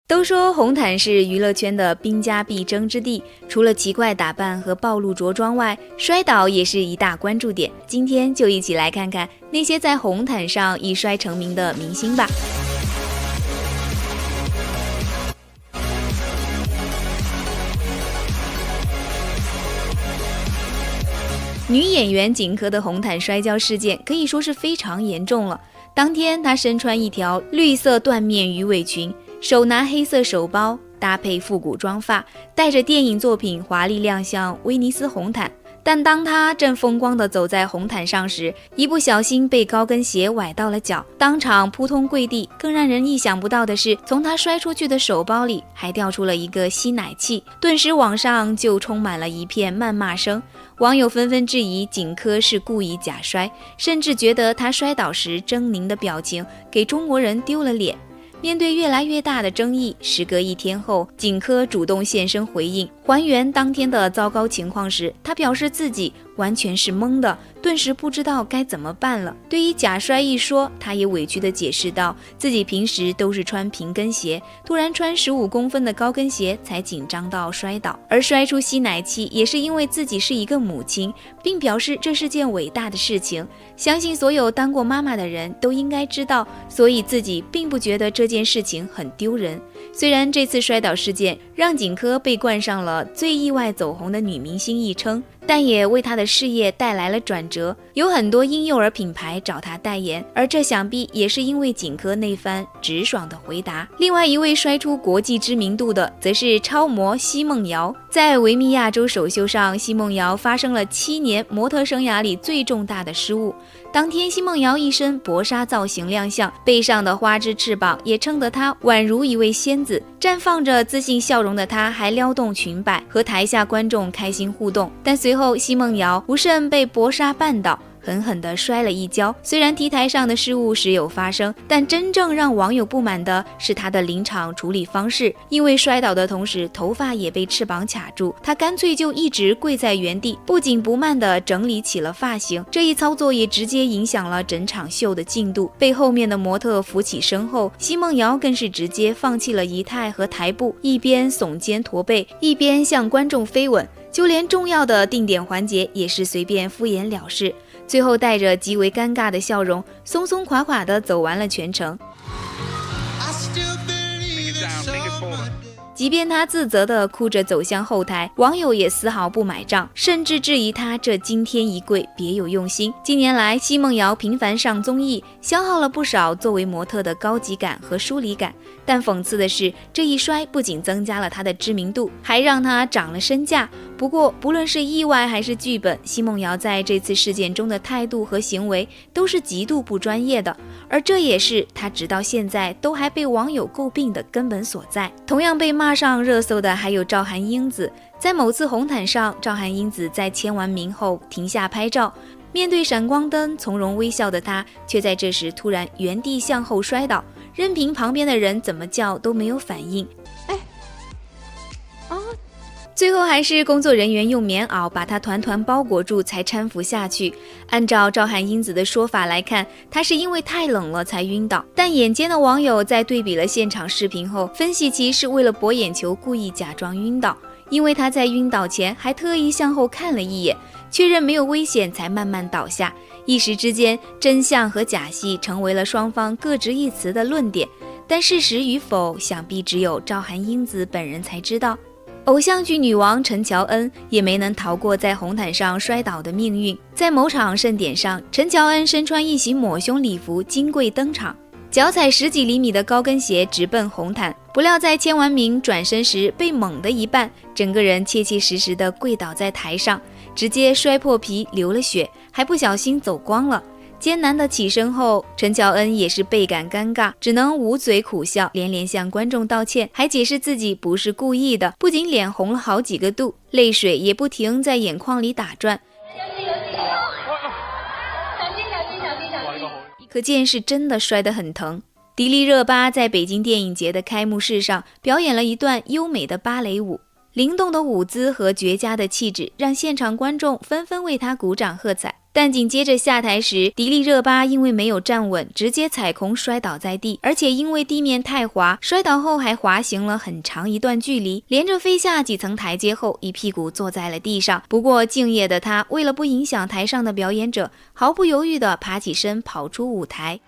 都说红毯是娱乐圈的兵家必争之地，除了奇怪打扮和暴露着装外，摔倒也是一大关注点。今天就一起来看看那些在红毯上一摔成名的明星吧。女演员景科的红毯摔跤事件可以说是非常严重了。当天她身穿一条绿色缎面鱼尾裙，手拿黑色手包，搭配复古妆发，带着电影作品华丽亮相威尼斯红毯。但当她正风光地走在红毯上时，一不小心被高跟鞋崴到了脚，当场扑通跪地。更让人意想不到的是，从她摔出去的手包里还掉出了一个吸奶器，顿时网上就充满了一片谩骂声。网友纷纷质疑景科是故意假摔，甚至觉得她摔倒时狰狞的表情给中国人丢了脸。面对越来越大的争议，时隔1天后，景科主动现身回应，还原当天的糟糕情况时，他表示自己完全是懵的，顿时不知道该怎么办了。对于假摔一说，他也委屈地解释道，自己平时都是穿平跟鞋，突然穿15公分的高跟鞋才紧张到摔倒，而摔出吸奶器也是因为自己是一个母亲，并表示这是件伟大的事情，相信所有当过妈妈的人都应该知道，所以自己并不觉得这件事情很丢人。虽然这次摔倒事件让景科被冠上了最意外走红的女明星一称，但也为她的事业带来了转折，有很多婴幼儿品牌找她代言，而这想必也是因为景科那番直爽的回答。另外一位摔出国际知名度的则是超模奚梦瑶。在维密亚洲首秀上，奚梦瑶发生了7年模特生涯里最重大的失误。当天奚梦瑶一身薄纱造型亮相，背上的花枝翅膀也撑得她宛如一位仙子，绽放着自信笑容的她还撩动裙摆，和台下观众开心互动。但随后奚梦瑶不慎被薄纱绊倒，狠狠地摔了一跤。虽然 T 台上的失误时有发生，但真正让网友不满的是她的临场处理方式。因为摔倒的同时头发也被翅膀卡住，她干脆就一直跪在原地，不紧不慢地整理起了发型。这一操作也直接影响了整场秀的进度。被后面的模特扶起身后，奚梦瑶更是直接放弃了仪态和台步，一边耸肩驼背，一边向观众飞吻，就连重要的定点环节也是随便敷衍了事，最后带着极为尴尬的笑容，松松垮垮地走完了全程。即便他自责地哭着走向后台，网友也丝毫不买账，甚至质疑他这惊天一跪别有用心。近年来，奚梦瑶频繁上综艺，消耗了不少作为模特的高级感和疏离感。但讽刺的是，这一摔不仅增加了她的知名度，还让她涨了身价。不过，不论是意外还是剧本，奚梦瑶在这次事件中的态度和行为都是极度不专业的，而这也是她直到现在都还被网友诟病的根本所在。同样被骂上热搜的还有赵涵英子。在某次红毯上，赵涵英子在签完名后停下拍照，面对闪光灯从容微笑的她，却在这时突然原地向后摔倒，任凭旁边的人怎么叫都没有反应。最后还是工作人员用棉袄把她团团包裹住才搀扶下去。按照赵涵英子的说法来看，她是因为太冷了才晕倒，但眼尖的网友在对比了现场视频后，分析其是为了博眼球故意假装晕倒，因为她在晕倒前还特意向后看了一眼，确认没有危险才慢慢倒下。一时之间，真相和假戏成为了双方各执一词的论点，但事实与否，想必只有赵涵英子本人才知道。偶像剧女王陈乔恩也没能逃过在红毯上摔倒的命运。在某场盛典上，陈乔恩身穿一袭抹胸礼服金贵登场，脚踩10几厘米的高跟鞋直奔红毯，不料在签完名转身时被猛地一绊，整个人切切实实地跪倒在台上，直接摔破皮流了血，还不小心走光了。艰难的起身后，陈乔恩也是倍感尴尬，只能捂嘴苦笑，连连向观众道歉，还解释自己不是故意的，不仅脸红了好几个度，泪水也不停在眼眶里打转。可见是真的摔得很疼。迪丽热巴在北京电影节的开幕式上表演了一段优美的芭蕾舞，灵动的舞姿和绝佳的气质让现场观众纷纷为她鼓掌喝彩。但紧接着下台时，迪丽热巴因为没有站稳，直接踩空摔倒在地，而且因为地面太滑，摔倒后还滑行了很长一段距离，连着飞下几层台阶后，一屁股坐在了地上。不过敬业的她为了不影响台上的表演者，毫不犹豫地爬起身跑出舞台。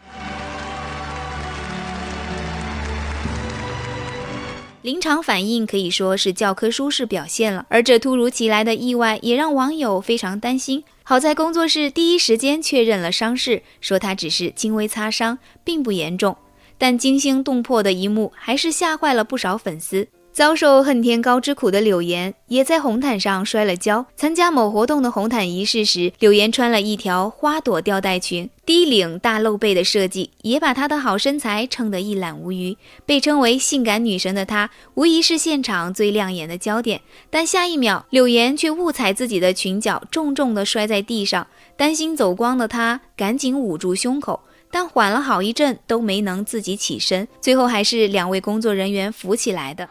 临场反应可以说是教科书式表现了，而这突如其来的意外也让网友非常担心。好在工作室第一时间确认了伤势，说他只是轻微擦伤，并不严重。但惊心动魄的一幕还是吓坏了不少粉丝。遭受恨天高之苦的柳岩也在红毯上摔了跤。参加某活动的红毯仪式时，柳岩穿了一条花朵吊带裙，低领大露背的设计也把她的好身材撑得一览无余。被称为性感女神的她，无疑是现场最亮眼的焦点。但下一秒，柳岩却误踩自己的裙角，重重地摔在地上。担心走光的她赶紧捂住胸口，但缓了好一阵都没能自己起身，最后还是2位工作人员扶起来的。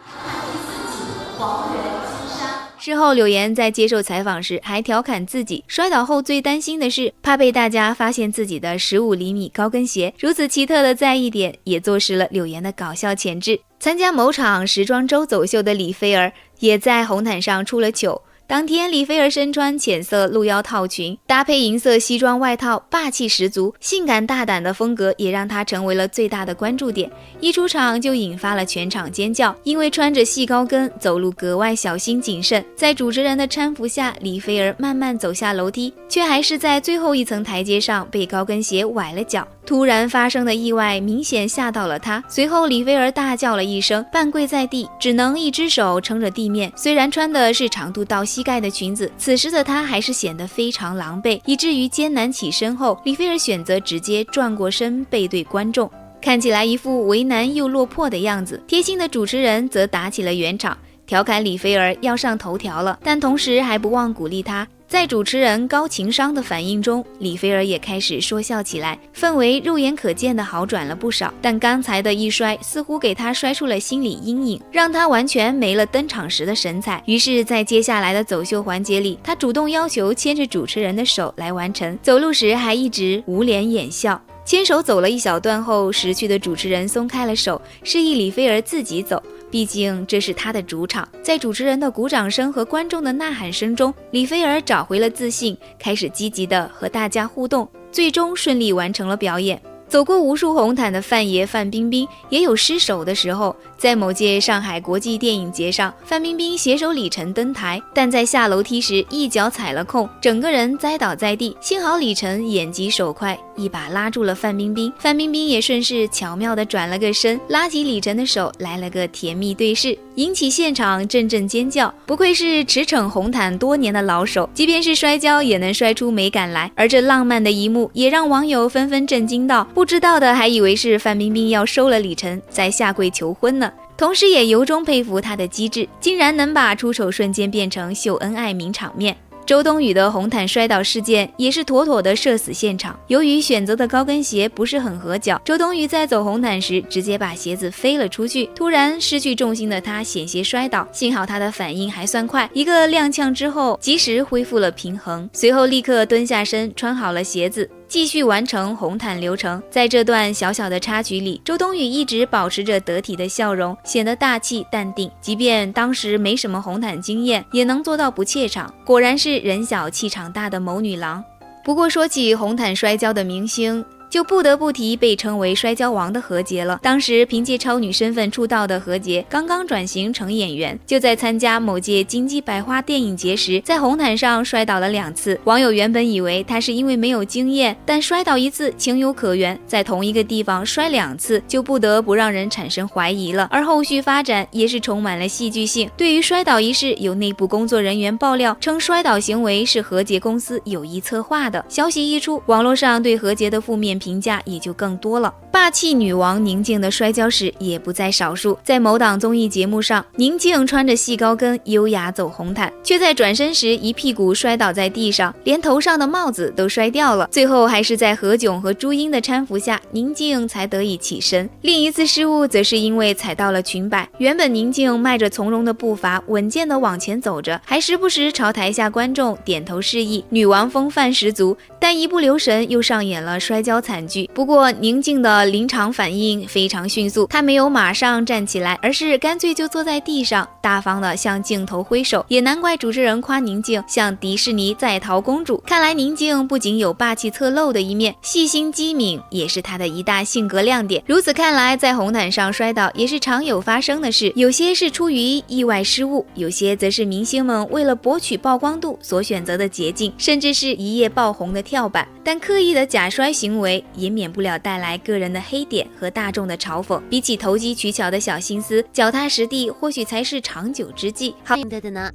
事后，柳岩在接受采访时还调侃自己摔倒后最担心的是怕被大家发现自己的15厘米高跟鞋。如此奇特的在意点也坐实了柳岩的搞笑潜质。参加某场时装周走秀的李菲儿也在红毯上出了糗。当天，李菲儿身穿浅色露腰套裙，搭配银色西装外套，霸气十足，性感大胆的风格也让她成为了最大的关注点。一出场就引发了全场尖叫，因为穿着细高跟，走路格外小心谨慎。在主持人的搀扶下，李菲儿慢慢走下楼梯，却还是在最后一层台阶上被高跟鞋崴了脚。突然发生的意外明显吓到了她，随后李菲儿大叫了一声，半跪在地，只能一只手撑着地面。虽然穿的是长度到膝盖的裙子，此时的她还是显得非常狼狈，以至于艰难起身后，李菲儿选择直接转过身背对观众，看起来一副为难又落魄的样子。贴心的主持人则打起了圆场，调侃李菲儿要上头条了，但同时还不忘鼓励她。在主持人高情商的反应中，李菲儿也开始说笑起来，氛围肉眼可见的好转了不少。但刚才的一摔似乎给她摔出了心理阴影，让她完全没了登场时的神采。于是在接下来的走秀环节里，她主动要求牵着主持人的手来完成，走路时还一直捂脸掩笑。牵手走了一小段后，识趣的主持人松开了手，示意李菲儿自己走，毕竟这是她的主场。在主持人的鼓掌声和观众的呐喊声中，李菲儿找回了自信，开始积极地和大家互动，最终顺利完成了表演。走过无数红毯的范爷范冰冰也有失手的时候，在某届上海国际电影节上，范冰冰携手李晨登台，但在下楼梯时一脚踩了空，整个人栽倒在地。幸好李晨眼疾手快，一把拉住了范冰冰，范冰冰也顺势巧妙地转了个身，拉起李晨的手，来了个甜蜜对视，引起现场阵阵尖叫。不愧是驰骋红毯多年的老手，即便是摔跤也能摔出美感来。而这浪漫的一幕也让网友纷纷震惊到，不知道的还以为是范冰冰要收了李晨，再下跪求婚呢。同时也由衷佩服她的机智，竟然能把出丑瞬间变成秀恩爱名场面。周冬雨的红毯摔倒事件也是妥妥的社死现场。由于选择的高跟鞋不是很合脚，周冬雨在走红毯时直接把鞋子飞了出去，突然失去重心的她险些摔倒，幸好她的反应还算快，一个踉跄之后及时恢复了平衡，随后立刻蹲下身穿好了鞋子，继续完成红毯流程。在这段小小的插曲里，周冬雨一直保持着得体的笑容，显得大气淡定，即便当时没什么红毯经验，也能做到不怯场，果然是人小气场大的某女郎。不过说起红毯摔跤的明星，就不得不提被称为摔跤王的何洁了。当时凭借超女身份出道的何洁刚刚转型成演员，就在参加某届金鸡百花电影节时，在红毯上摔倒了2次。网友原本以为她是因为没有经验，但摔倒1次情有可原，在同一个地方摔2次就不得不让人产生怀疑了。而后续发展也是充满了戏剧性。对于摔倒一事，有内部工作人员爆料称，摔倒行为是何洁公司有意策划的。消息一出，网络上对何洁的负面评价也就更多了。霸气女王宁静的摔跤史也不在少数。在某档综艺节目上，宁静穿着细高跟优雅走红毯，却在转身时一屁股摔倒在地上，连头上的帽子都摔掉了。最后还是在何炅和朱茵的搀扶下，宁静才得以起身。另一次失误则是因为踩到了裙摆，原本宁静迈着从容的步伐，稳健地往前走着，还时不时朝台下观众点头示意，女王风范十足。但一不留神又上演了摔跤惨剧。不过宁静的临场反应非常迅速，她没有马上站起来，而是干脆就坐在地上，大方地向镜头挥手。也难怪主持人夸宁静像迪士尼在逃公主。看来宁静不仅有霸气侧漏的一面，细心机敏也是她的一大性格亮点。如此看来，在红毯上摔倒也是常有发生的事，有些是出于意外失误，有些则是明星们为了博取曝光度所选择的捷径，甚至是一夜爆红的跳板。但刻意的假摔行为也免不了带来个人的黑点和大众的嘲讽。比起投机取巧的小心思，脚踏实地或许才是长久之计。好，对的呢，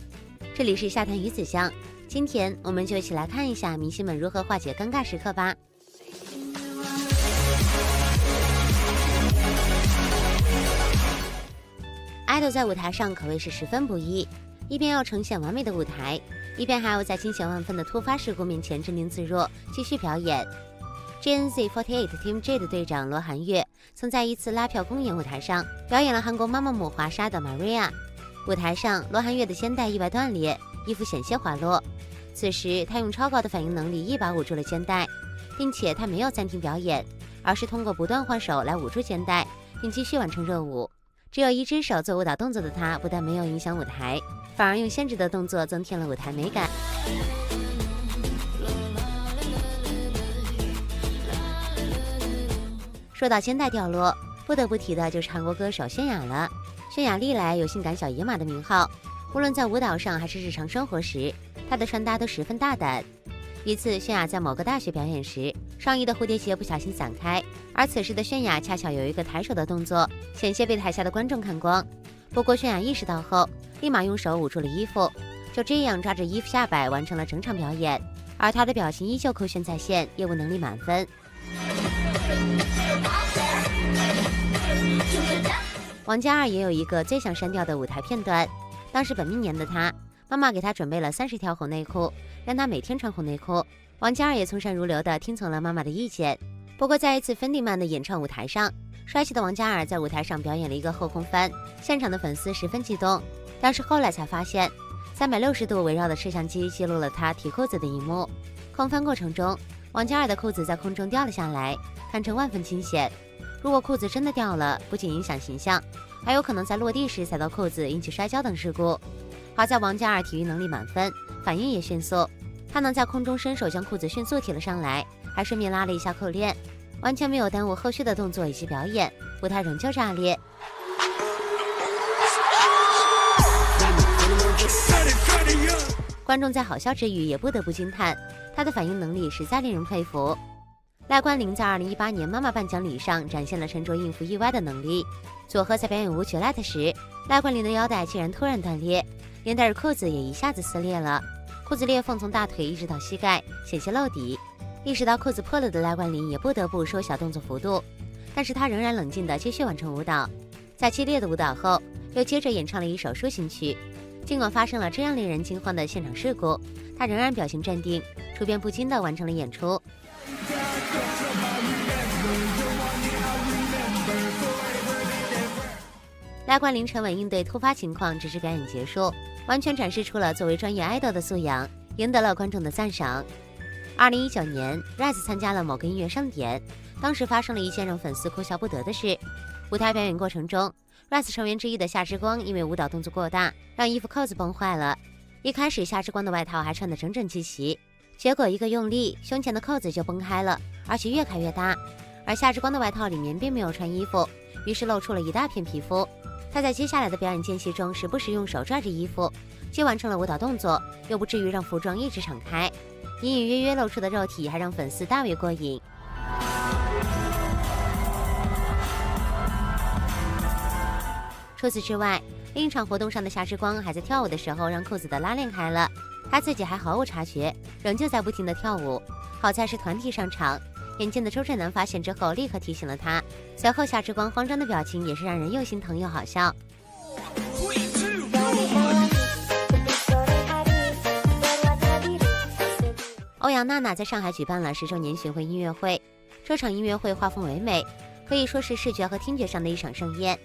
这里是夏谈鱼子酱，今天我们就一起来看一下明星们如何化解尴尬时刻吧。idol 在舞台上可谓是十分不易，一边要呈现完美的舞台，一边还要在惊险万分的突发事故面前镇定自若，继续表演。GNZ48 Team J 的队长罗涵月曾在一次拉票公演舞台上表演了韩国妈妈姆华莎的 Maria。舞台上，罗涵月的肩带意外断裂，衣服险些滑落。此时，他用超高的反应能力一把捂住了肩带，并且他没有暂停表演，而是通过不断换手来捂住肩带，并继续完成热舞。只有一只手做舞蹈动作的他，不但没有影响舞台，反而用限制的动作增添了舞台美感。说到肩带掉落，不得不提的就是韩国歌手泫雅了。泫雅历来有性感小野马的名号，无论在舞蹈上还是日常生活时，她的穿搭都十分大胆。一次，泫雅在某个大学表演时，上衣的蝴蝶结不小心散开，而此时的泫雅恰巧有一个抬手的动作，险些被台下的观众看光。不过泫雅意识到后，立马用手捂住了衣服，就这样抓着衣服下摆完成了整场表演。而她的表情依旧酷炫在线，业务能力满分。王嘉尔也有一个最想删掉的舞台片段，当时本命年的他，妈妈给他准备了30条红内裤，让他每天穿红内裤。王嘉尔也从善如流地听从了妈妈的意见。不过在一次芬迪曼的演唱舞台上，帅气的王嘉尔在舞台上表演了一个后空翻，现场的粉丝十分激动。但是后来才发现，360度围绕的摄像机记录了他提裤子的一幕。空翻过程中，王嘉尔的裤子在空中掉了下来，堪称万分惊险。如果裤子真的掉了，不仅影响形象，还有可能在落地时踩到裤子引起摔跤等事故。好在王嘉尔体育能力满分，反应也迅速，他能在空中伸手将裤子迅速提了上来，还顺便拉了一下扣链，完全没有耽误后续的动作以及表演，舞台仍旧炸裂。观众在好笑之余也不得不惊叹，他的反应能力实在令人佩服。赖冠霖在2018年妈妈颁奖礼上展现了沉着应付意外的能力。佐贺在表演舞曲 Light 时，赖冠霖的腰带竟然突然断裂，连带着裤子也一下子撕裂了，裤子裂缝从大腿一直到膝盖，险些露底。意识到裤子破了的赖冠霖也不得不缩小动作幅度，但是他仍然冷静地继续完成舞蹈。在激烈的舞蹈后，又接着演唱了一首抒情曲。尽管发生了这样令人惊慌的现场事故，他仍然表情镇定，处变不惊地完成了演出。赖冠霖沉稳应对突发情况，直至表演结束，完全展示出了作为专业 idol 的素养，赢得了观众的赞赏。2019年 ，Rise 参加了某个音乐盛典，当时发生了一件让粉丝哭笑不得的事。舞台表演过程中，Rise 成员之一的夏之光因为舞蹈动作过大，让衣服扣子崩坏了。一开始夏之光的外套还穿得整整齐齐，结果一个用力，胸前的扣子就崩开了，而且越开越大。而夏之光的外套里面并没有穿衣服，于是露出了一大片皮肤。他在接下来的表演间隙中，时不时用手抓着衣服，既完成了舞蹈动作，又不至于让服装一直敞开，隐隐约约露出的肉体还让粉丝大为过瘾。除此之外，另一场活动上的夏之光还在跳舞的时候让裤子的拉链开了，他自己还毫无察觉，仍旧在不停地跳舞。好在是团体上场，眼尖的周震南发现之后，立刻提醒了他。随后夏之光慌张的表情也是让人又心疼又好笑。欧阳娜娜在上海举办了10周年巡回音乐会，这场音乐会画风唯美，可以说是视觉和听觉上的一场盛宴。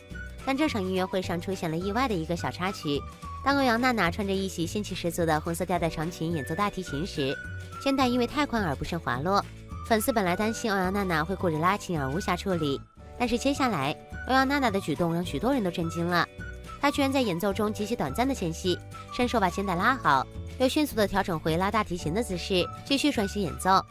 但这场音乐会上出现了意外的一个小插曲，当欧阳娜娜穿着一袭仙气十足的红色吊带长裙演奏大提琴时，肩带因为太宽而不慎滑落。粉丝本来担心欧阳娜娜会顾着拉琴而无暇处理，但是接下来欧阳娜娜的举动让许多人都震惊了。她居然在演奏中极其短暂的间隙，伸手把肩带拉好，又迅速地调整回拉大提琴的姿势，继续专心演奏。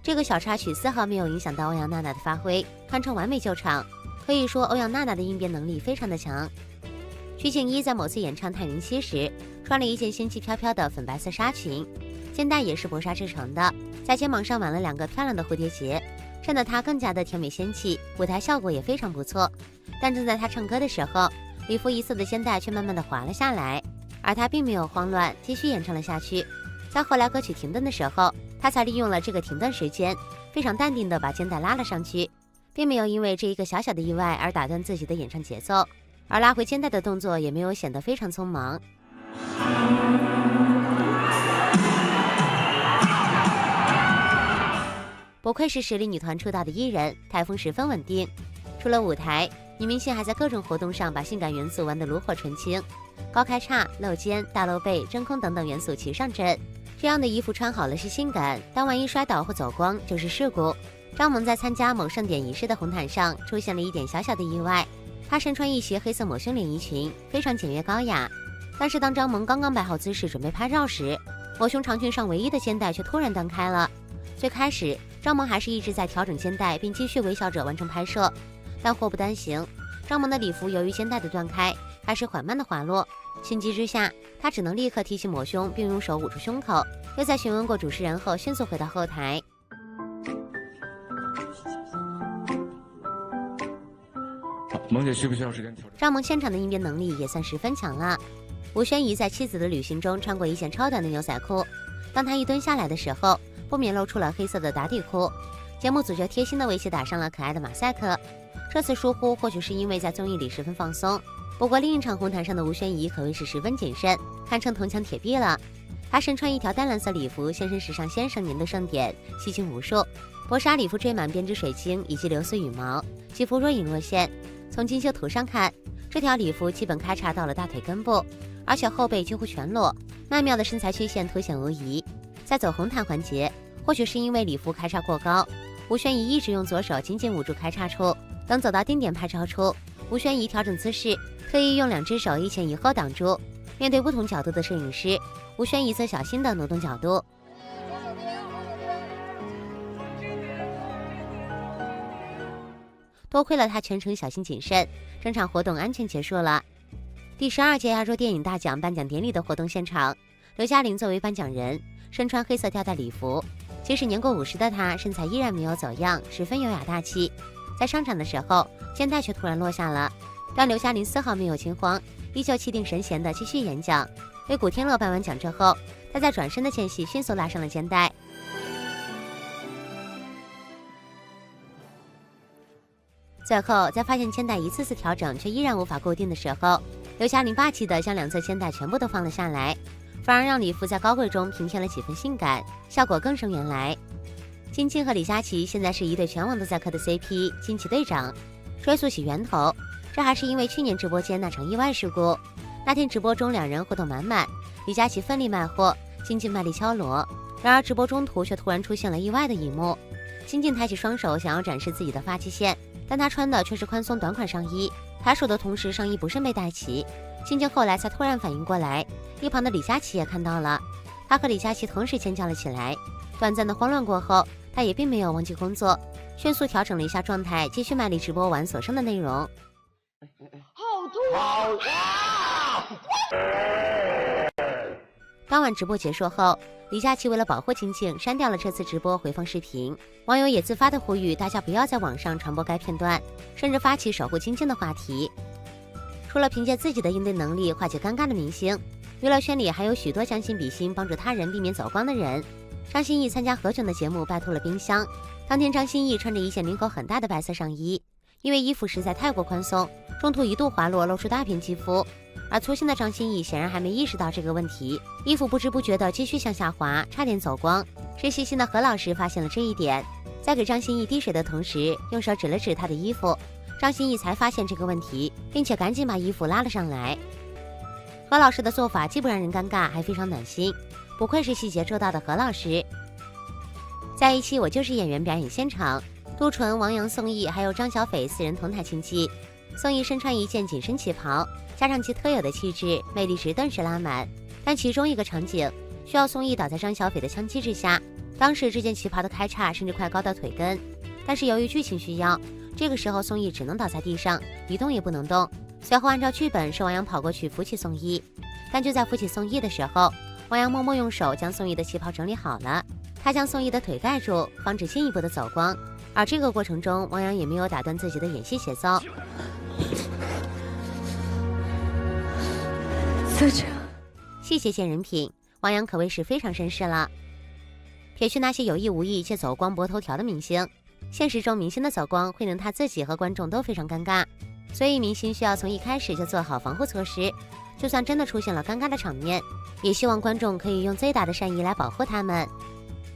这个小插曲丝毫没有影响到欧阳娜娜的发挥，堪称完美救场。可以说欧阳娜娜的应变能力非常的强。鞠婧祎在某次演唱《太明溪》时，穿了一件仙气飘飘的粉白色纱裙，肩带也是薄纱制成的，在肩膀上挽了2个漂亮的蝴蝶结，衬得她更加的甜美仙气，舞台效果也非常不错。但正在她唱歌的时候，礼服一侧的肩带却慢慢的滑了下来，而她并没有慌乱，继续演唱了下去。在后来歌曲停顿的时候，她才利用了这个停顿时间，非常淡定的把肩带拉了上去，并没有因为这一个小小的意外而打断自己的演唱节奏，而拉回肩带的动作也没有显得非常匆忙。不愧是实力女团出道的艺人，台风十分稳定。除了舞台，女明星还在各种活动上把性感元素玩得炉火纯青，高开叉、露肩、大露背、真空等等元素齐上阵。这样的衣服穿好了是性感，但万一摔倒或走光就是事故。张萌在参加某盛典仪式的红毯上出现了一点小小的意外，她身穿一袭黑色抹胸连衣裙，非常简约高雅。但是当张萌刚刚摆好姿势准备拍照时，抹胸长裙上唯一的肩带却突然断开了。最开始张萌还是一直在调整肩带，并继续微笑着完成拍摄，但祸不单行，张萌的礼服由于肩带的断开，开始缓慢的滑落。心急之下，她只能立刻提起抹胸，并用手捂住胸口，又在询问过主持人后迅速回到后台。萌姐需不需要时间调整？张萌现场的应变能力也算十分强了。吴宣仪在妻子的旅行中穿过一件超短的牛仔裤，当她一蹲下来的时候，不免露出了黑色的打底裤。节目组就贴心的为其打上了可爱的马赛克。这次疏忽或许是因为在综艺里十分放松，不过另一场红毯上的吴宣仪可谓是十分谨慎，堪称铜墙铁壁了。她身穿一条淡蓝色礼服，现身时尚先生年度盛典，吸睛无数。薄纱礼服缀满编织水晶以及流苏羽毛，起伏若隐若现。从精修图上看，这条礼服基本开叉到了大腿根部，而且后背几乎全裸，曼妙的身材曲线凸显无疑。在走红毯环节，或许是因为礼服开叉过高，吴宣仪一直用左手紧紧捂住开叉处，等走到定点拍照处，吴宣仪调整姿势，特意用2只手一前一后挡住。面对不同角度的摄影师，吴宣仪则小心地挪动角度。多亏了他全程小心谨慎，整场活动安全结束了。第12届亚洲电影大奖颁奖典礼的活动现场，刘嘉玲作为颁奖人，身穿黑色吊带礼服，即使年过50的她，身材依然没有走样，十分优雅大气。在上场的时候，肩带却突然落下了，但刘嘉玲丝毫没有惊慌，依旧气定神闲地继续演讲。为古天乐颁完奖之后，她在转身的间隙迅速拉上了肩带。最后，在发现肩带一次次调整却依然无法固定的时候，刘嘉玲霸气地将2侧肩带全部都放了下来，反而让礼服在高贵中平添了几分性感，效果更胜原来。金靖和李佳琦现在是一对全网都在磕的 CP， 惊奇队长。追溯起源头，这还是因为去年直播间那场意外事故。那天直播中2人互动满满，李佳琦奋力卖货，金靖卖力敲锣，然而直播中途却突然出现了意外的一幕。金靖抬起双手想要展示自己的发际线，但他穿的却是宽松短款上衣，抬手的同时上衣不慎被带起。金靖后来才突然反应过来，一旁的李佳琦也看到了，他和李佳琦同时尖叫了起来。短暂的慌乱过后，他也并没有忘记工作，迅速调整了一下状态，继续卖力直播完所剩的内容。好痛啊！当晚直播结束后，李佳琦为了保护金靖，删掉了这次直播回放视频。网友也自发的呼吁大家不要在网上传播该片段，甚至发起守护金靖的话题。除了凭借自己的应对能力化解尴尬的明星，娱乐圈里还有许多将心比心、帮助他人避免走光的人。张歆艺参加何炅的节目，拜托了冰箱。当天，张歆艺穿着一件领口很大的白色上衣，因为衣服实在太过宽松，中途一度滑落，露出大片肌肤。而粗心的张歆艺显然还没意识到这个问题，衣服不知不觉地继续向下滑，差点走光。是细心的何老师发现了这一点，在给张歆艺滴水的同时，用手指了指她的衣服。张歆艺才发现这个问题，并且赶紧把衣服拉了上来。何老师的做法既不让人尴尬，还非常暖心，不愧是细节周到的何老师。在一期《我就是演员》表演现场，杜淳、王阳、宋轶还有张小斐4人同台竞技。宋轶身穿一件紧身旗袍，加上其特有的气质，魅力值顿时拉满。但其中一个场景需要宋轶倒在张小斐的枪击之下，当时这件旗袍的开叉甚至快高到腿根，但是由于剧情需要，这个时候宋轶只能倒在地上，一动也不能动。随后按照剧本是王阳跑过去扶起宋轶，但就在扶起宋轶的时候，王阳默默用手将宋轶的旗袍整理好了，他将宋轶的腿盖住，防止进一步的走光。而这个过程中，王阳也没有打断自己的演戏节奏。细节见人品，王阳可谓是非常绅士了。撇去那些有意无意借走光博头条的明星，现实中明星的走光会令他自己和观众都非常尴尬，所以明星需要从一开始就做好防护措施，就算真的出现了尴尬的场面，也希望观众可以用最大的善意来保护他们。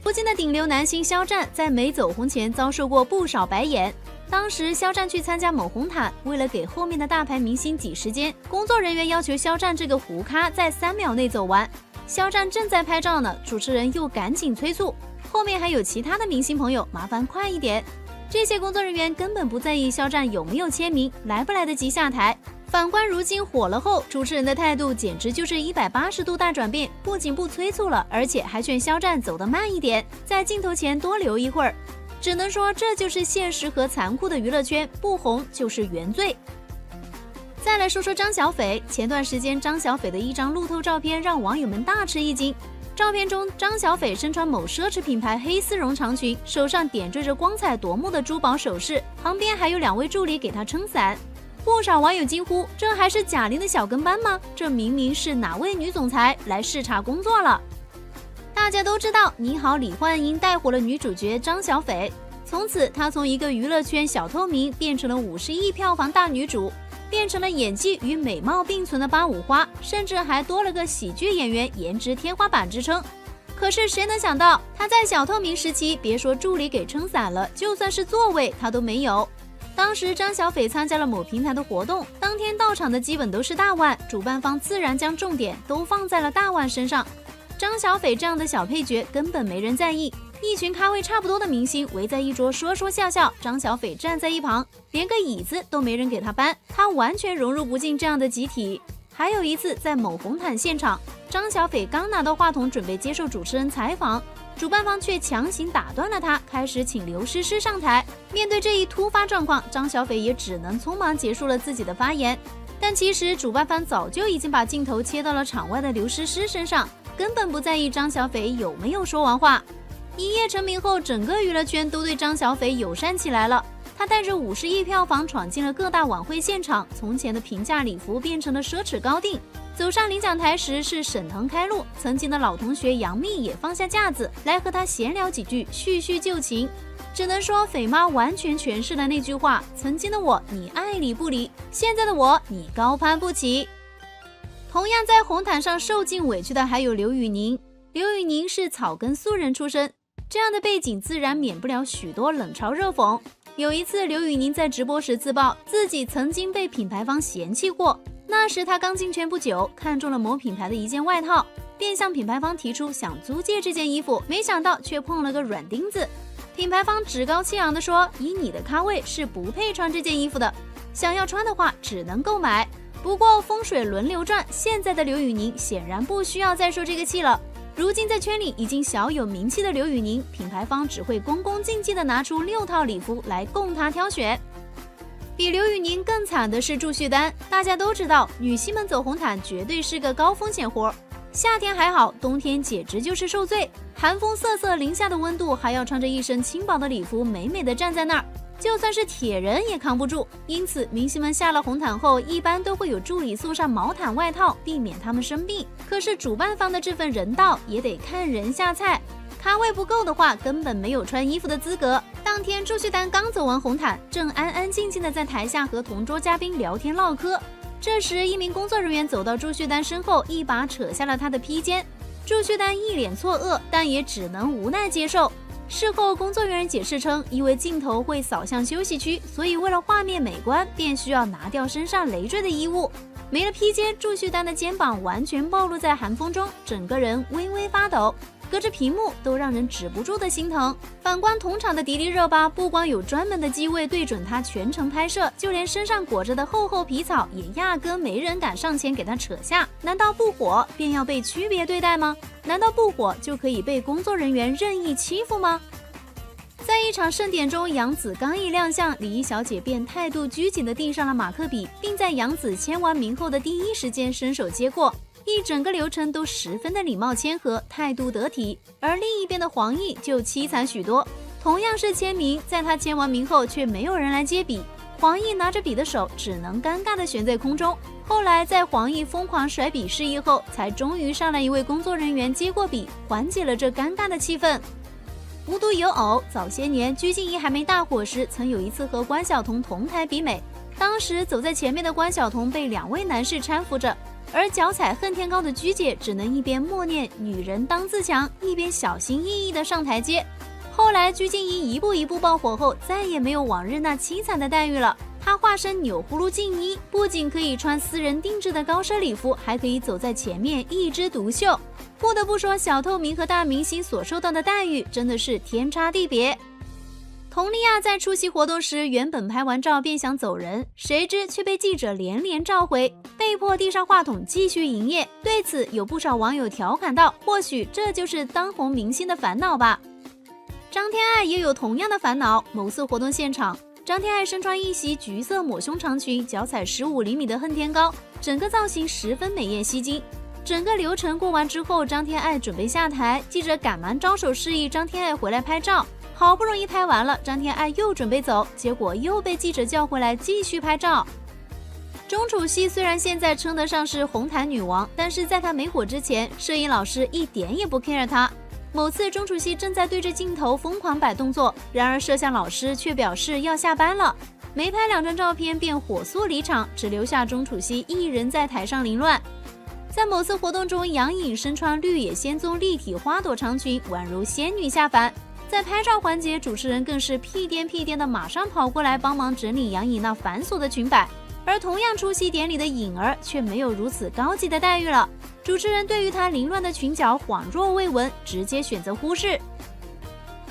如今的顶流男星肖战在没走红前遭受过不少白眼。当时肖战去参加某红毯，为了给后面的大牌明星挤时间，工作人员要求肖战这个糊咖在3秒内走完。肖战正在拍照呢，主持人又赶紧催促，后面还有其他的明星朋友，麻烦快一点。这些工作人员根本不在意肖战有没有签名，来不来得及下台。反观如今火了后，主持人的态度简直就是180度大转变，不仅不催促了，而且还劝肖战走得慢一点，在镜头前多留一会儿。只能说这就是现实和残酷的娱乐圈，不红就是原罪。再来说说张小斐，前段时间张小斐的一张路透照片让网友们大吃一惊。照片中，张小斐身穿某奢侈品牌黑丝绒长裙，手上点缀着光彩夺目的珠宝首饰，旁边还有2位助理给她撑伞。不少网友惊呼：这还是贾玲的小跟班吗？这明明是哪位女总裁来视察工作了？大家都知道，《你好，李焕英》带火了女主角张小斐，从此她从一个娱乐圈小透明变成了50亿票房大女主，变成了演技与美貌并存的85花，甚至还多了个喜剧演员颜值天花板之称。可是谁能想到，她在小透明时期，别说助理给撑伞了，就算是座位她都没有。当时张小斐参加了某平台的活动，当天到场的基本都是大腕，主办方自然将重点都放在了大腕身上。张小斐这样的小配角根本没人在意，一群咖位差不多的明星围在一桌说说笑笑，张小斐站在一旁，连个椅子都没人给他搬，他完全融入不进这样的集体。还有一次在某红毯现场，张小斐刚拿到话筒准备接受主持人采访，主办方却强行打断了他，开始请刘诗诗上台。面对这一突发状况，张小斐也只能匆忙结束了自己的发言。但其实主办方早就已经把镜头切到了场外的刘诗诗身上，根本不在意张小斐有没有说完话。一夜成名后，整个娱乐圈都对张小斐友善起来了。她带着50亿票房闯进了各大晚会现场，从前的平价礼服变成了奢侈高定。走上领奖台时是沈腾开路，曾经的老同学杨幂也放下架子来和她闲聊几句，叙叙旧情。只能说斐妈完全诠释了那句话：曾经的我你爱理不理，现在的我你高攀不起。同样在红毯上受尽委屈的还有刘宇宁。刘宇宁是草根素人出身，这样的背景自然免不了许多冷嘲热讽。有一次刘宇宁在直播时自曝自己曾经被品牌方嫌弃过，那时他刚进圈不久，看中了某品牌的一件外套，便向品牌方提出想租借这件衣服，没想到却碰了个软钉子。品牌方趾高气扬地说，以你的咖位是不配穿这件衣服的，想要穿的话只能购买。不过风水轮流转，现在的刘宇宁显然不需要再受这个气了。如今在圈里已经小有名气的刘宇宁，品牌方只会恭恭敬敬地拿出6套礼服来供他挑选。比刘宇宁更惨的是祝绪丹。大家都知道，女星们走红毯绝对是个高风险活，夏天还好，冬天简直就是受罪。寒风瑟瑟，零下的温度，还要穿着一身轻薄的礼服美美的站在那儿。就算是铁人也扛不住。因此，明星们下了红毯后，一般都会有助理送上毛毯外套，避免他们生病。可是主办方的这份人道也得看人下菜，咖位不够的话，根本没有穿衣服的资格。当天，祝绪丹刚走完红毯，正安安静静的在台下和同桌嘉宾聊天唠嗑。这时，一名工作人员走到祝绪丹身后，一把扯下了她的披肩。祝绪丹一脸错愕，但也只能无奈接受。事后，工作人员解释称，因为镜头会扫向休息区，所以为了画面美观，便需要拿掉身上累赘的衣物。没了披肩，祝绪丹的肩膀完全暴露在寒风中，整个人微微发抖。隔着屏幕都让人止不住的心疼。反观同场的迪丽热巴，不光有专门的机位对准她全程拍摄，就连身上裹着的厚厚皮草也压根没人敢上前给她扯下。难道不火便要被区别对待吗？难道不火就可以被工作人员任意欺负吗？在一场盛典中，杨紫刚一亮相，礼仪小姐便态度拘谨地递上了马克笔，并在杨紫签完名后的第一时间伸手接过。一整个流程都十分的礼貌谦和，态度得体。而另一边的黄奕就凄惨许多，同样是签名，在他签完名后却没有人来接笔，黄奕拿着笔的手只能尴尬地悬在空中。后来在黄奕疯狂甩笔示意后，才终于上来一位工作人员接过笔，缓解了这尴尬的气氛。无独有偶，早些年鞠婧祎还没大火时，曾有一次和关晓彤同台比美，当时走在前面的关晓彤被2位男士搀扶着，而脚踩恨天高的鞠姐只能一边默念女人当自强，一边小心翼翼地上台阶。后来鞠婧祎一步一步爆火后，再也没有往日那凄惨的待遇了。她化身钮祜禄静一，不仅可以穿私人定制的高奢礼服，还可以走在前面一枝独秀。不得不说，小透明和大明星所受到的待遇真的是天差地别。佟丽娅在出席活动时，原本拍完照便想走人，谁知却被记者连连召回，被迫递上话筒继续营业。对此，有不少网友调侃道：“或许这就是当红明星的烦恼吧。”张天爱也有同样的烦恼。某次活动现场，张天爱身穿一袭橘色抹胸长裙，脚踩15厘米的恨天高，整个造型十分美艳吸睛。整个流程过完之后，张天爱准备下台，记者赶忙招手示意张天爱回来拍照。好不容易拍完了，张天爱又准备走，结果又被记者叫回来继续拍照。钟楚曦虽然现在称得上是红毯女王，但是在她没火之前，摄影老师一点也不 care 她。某次钟楚曦正在对着镜头疯狂摆动作，然而摄像老师却表示要下班了，没拍2张照片便火速离场，只留下钟楚曦一人在台上凌乱。在某次活动中，杨颖身穿绿野仙踪立体花朵长裙，宛如仙女下凡。在拍照环节，主持人更是屁颠屁颠的马上跑过来帮忙整理杨颖那繁琐的裙摆。而同样出席典礼的颖儿却没有如此高级的待遇了，主持人对于她凌乱的裙角恍若未闻，直接选择忽视。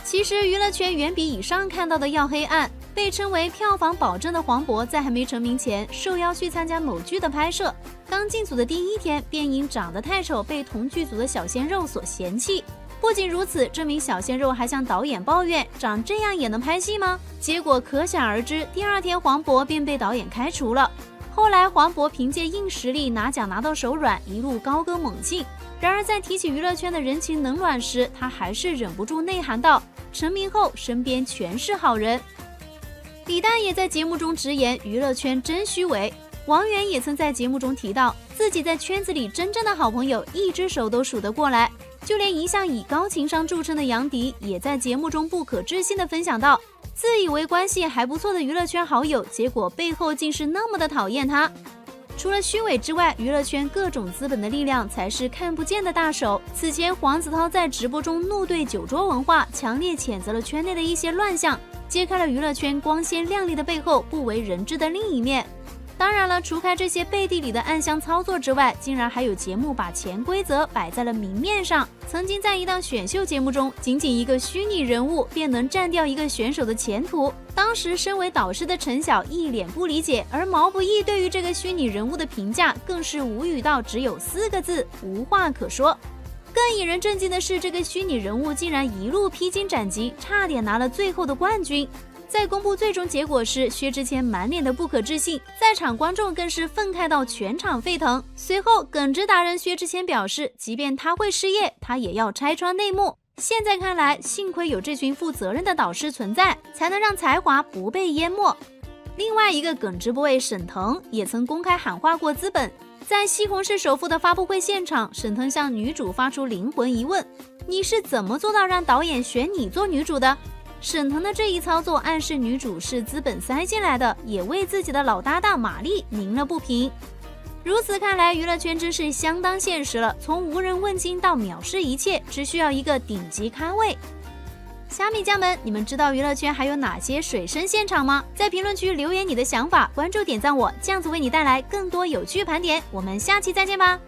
其实娱乐圈远比以上看到的要黑暗。被称为票房保证的黄渤，在还没成名前受邀去参加某剧的拍摄，刚进组的第1天便因长得太丑被同剧组的小鲜肉所嫌弃。不仅如此，这名小鲜肉还向导演抱怨长这样也能拍戏吗？结果可想而知，第2天黄渤便被导演开除了。后来黄渤凭借硬实力拿奖拿到手软，一路高歌猛进。然而在提起娱乐圈的人情冷暖时，他还是忍不住内涵道：成名后身边全是好人。李诞也在节目中直言娱乐圈真虚伪。王源也曾在节目中提到，自己在圈子里真正的好朋友1只手都数得过来。就连一向以高情商著称的杨迪，也在节目中不可置信地分享到，自以为关系还不错的娱乐圈好友，结果背后竟是那么的讨厌他。除了虚伪之外，娱乐圈各种资本的力量才是看不见的大手。此前黄子韬在直播中怒对酒桌文化，强烈谴责了圈内的一些乱象，揭开了娱乐圈光鲜亮丽的背后不为人知的另一面。当然了，除开这些背地里的暗箱操作之外，竟然还有节目把潜规则摆在了明面上。曾经在一档选秀节目中，仅仅一个虚拟人物便能占掉一个选手的前途。当时身为导师的陈晓一脸不理解，而毛不易对于这个虚拟人物的评价更是无语到只有4个字：无话可说。更引人震惊的是，这个虚拟人物竟然一路披荆斩棘，差点拿了最后的冠军。在公布最终结果时，薛之谦满脸的不可置信，在场观众更是愤慨到全场沸腾。随后，耿直达人薛之谦表示，即便他会失业，他也要拆穿内幕。现在看来，幸亏有这群负责任的导师存在，才能让才华不被淹没。另外一个耿直 boy 沈腾也曾公开喊话过资本，在西红柿首富的发布会现场，沈腾向女主发出灵魂疑问：你是怎么做到让导演选你做女主的？沈腾的这一操作暗示女主是资本塞进来的，也为自己的老搭档马丽鸣了不平。如此看来，娱乐圈真是相当现实了，从无人问津到藐视一切，只需要一个顶级咖位。虾米家们，你们知道娱乐圈还有哪些水深现场吗？在评论区留言你的想法，关注点赞我，这样子为你带来更多有趣盘点。我们下期再见吧。